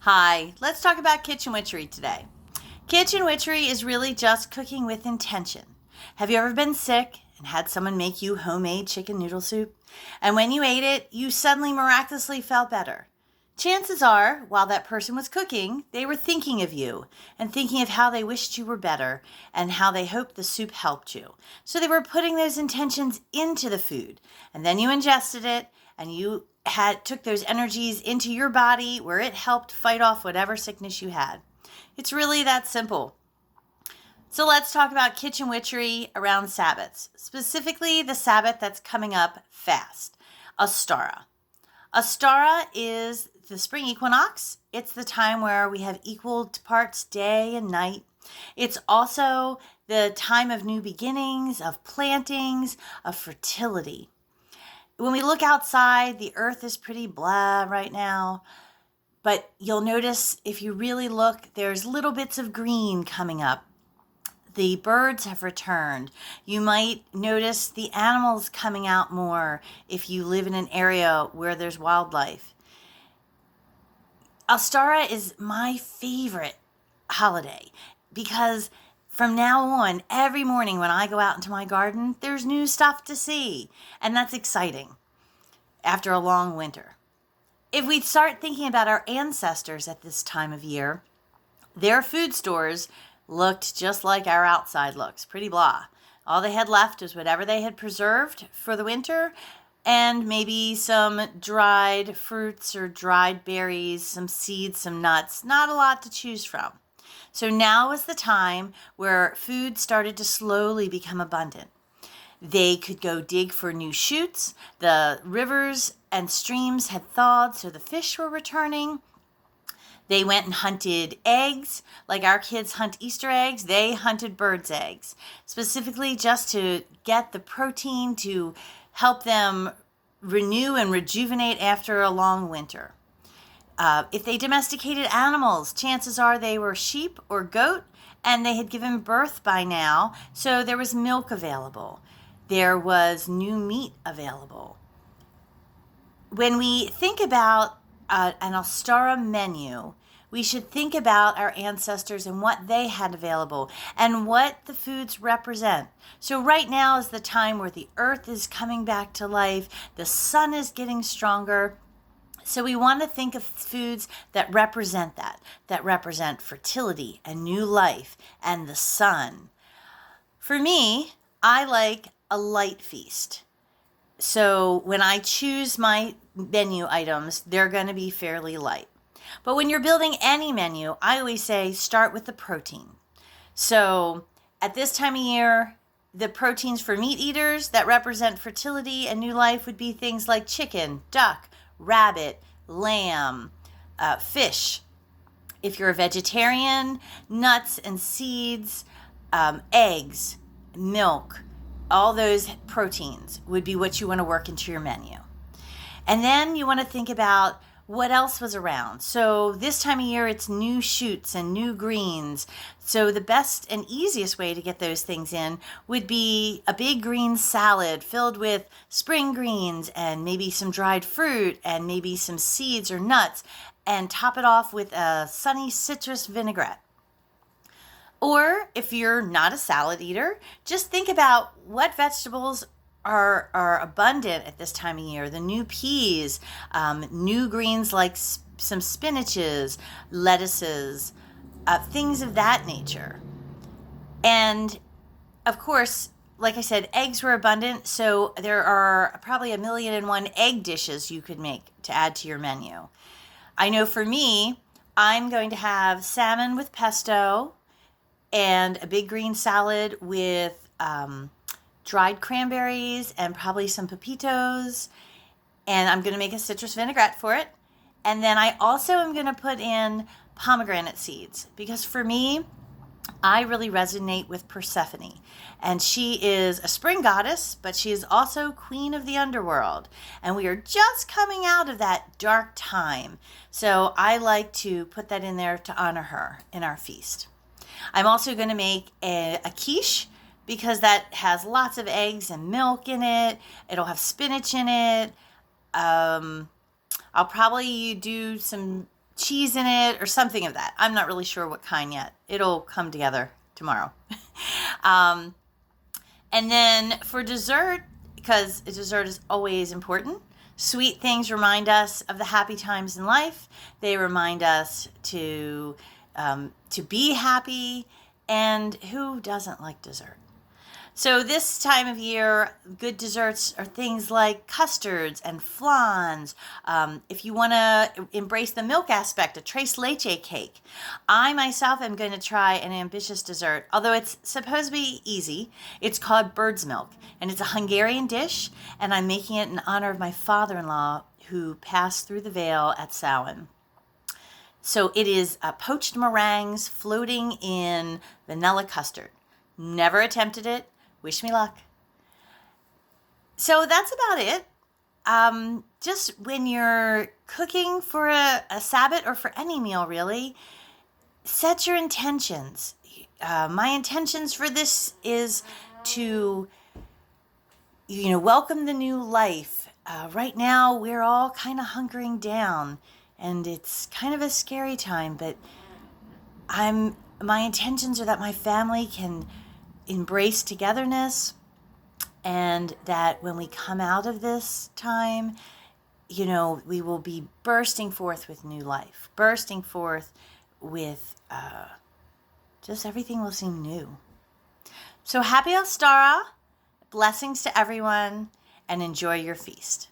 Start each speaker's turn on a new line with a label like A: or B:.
A: Hi, let's talk about kitchen witchery today. Kitchen witchery is really just cooking with intention. Have you ever been sick and had someone make you homemade chicken noodle soup? And when you ate it, you suddenly miraculously felt better. Chances are, while that person was cooking, they were thinking of you and thinking of how they wished you were better and how they hoped the soup helped you. So they were putting those intentions into the food. And then you ingested it and you took those energies into your body where it helped fight off whatever sickness you had. It's really that simple. So let's talk about kitchen witchery around Sabbats, specifically the Sabbath that's coming up fast, Ostara. Ostara is the spring equinox. It's the time where we have equal parts day and night. It's also the time of new beginnings, of plantings, of fertility. When we look outside, the earth is pretty blah right now. But you'll notice if you really look, there's little bits of green coming up. The birds have returned. You might notice the animals coming out more if you live in an area where there's wildlife. Ostara is my favorite holiday because from now on, every morning when I go out into my garden, there's new stuff to see. And that's exciting after a long winter. If we start thinking about our ancestors at this time of year, their food stores looked just like our outside looks, pretty blah. All they had left was whatever they had preserved for the winter and maybe some dried fruits or dried berries, some seeds, some nuts, not a lot to choose from. So now was the time where food started to slowly become abundant. They could go dig for new shoots. The rivers and streams had thawed, so the fish were returning. They went and hunted eggs, like our kids hunt Easter eggs. They hunted birds' eggs, specifically just to get the protein to help them renew and rejuvenate after a long winter. If they domesticated animals, chances are they were sheep or goat, and they had given birth by now, so there was milk available. There was new meat available. When we think about an Ostara menu, we should think about our ancestors and what they had available and what the foods represent. So right now is the time where the earth is coming back to life, the sun is getting stronger. So we want to think of foods that represent that represent fertility and new life and the sun. For me, I like a light feast. So when I choose my menu items, they're going to be fairly light. But when you're building any menu, I always say start with the protein. So at this time of year, the proteins for meat eaters that represent fertility and new life would be things like chicken, duck, rabbit, lamb, fish. If you're a vegetarian, nuts and seeds, eggs, milk, all those proteins would be what you want to work into your menu. And then you want to think about what else was around. So this time of year, it's new shoots and new greens. So the best and easiest way to get those things in would be a big green salad filled with spring greens and maybe some dried fruit and maybe some seeds or nuts, and top it off with a sunny citrus vinaigrette. Or if you're not a salad eater, just think about what vegetables are abundant at this time of year. The new peas, new greens like some spinaches, lettuces, things of that nature. And of course, like I said, eggs were abundant, so there are probably 1,000,001 egg dishes you could make to add to your menu. I know for me, I'm going to have salmon with pesto and a big green salad with dried cranberries and probably some pepitos. And I'm going to make a citrus vinaigrette for it. And then I also am going to put in pomegranate seeds because for me, I really resonate with Persephone. And she is a spring goddess, but she is also queen of the underworld. And we are just coming out of that dark time. So I like to put that in there to honor her in our feast. I'm also going to make a quiche because that has lots of eggs and milk in it. It'll have spinach in it. I'll probably do some cheese in it or something of that. I'm not really sure what kind yet. It'll come together tomorrow. And then for dessert, because dessert is always important, sweet things remind us of the happy times in life. They remind us to be happy, and who doesn't like dessert? So this time of year, good desserts are things like custards and flans. If you want to embrace the milk aspect, a tres leche cake. I myself am going to try an ambitious dessert, although it's supposed to be easy. It's called bird's milk, and it's a Hungarian dish, and I'm making it in honor of my father-in-law who passed through the veil at Samhain. So it is poached meringues floating in vanilla custard. Never attempted it. Wish me luck. So that's about it. Just when you're cooking for a Sabbath or for any meal, really, set your intentions. My intentions for this is to, welcome the new life. Right now, we're all kind of hunkering down, and it's kind of a scary time, but my intentions are that my family can embrace togetherness, and that when we come out of this time, we will be bursting forth with new life, bursting forth with just everything will seem new. So happy Ostara, blessings to everyone, and enjoy your feast.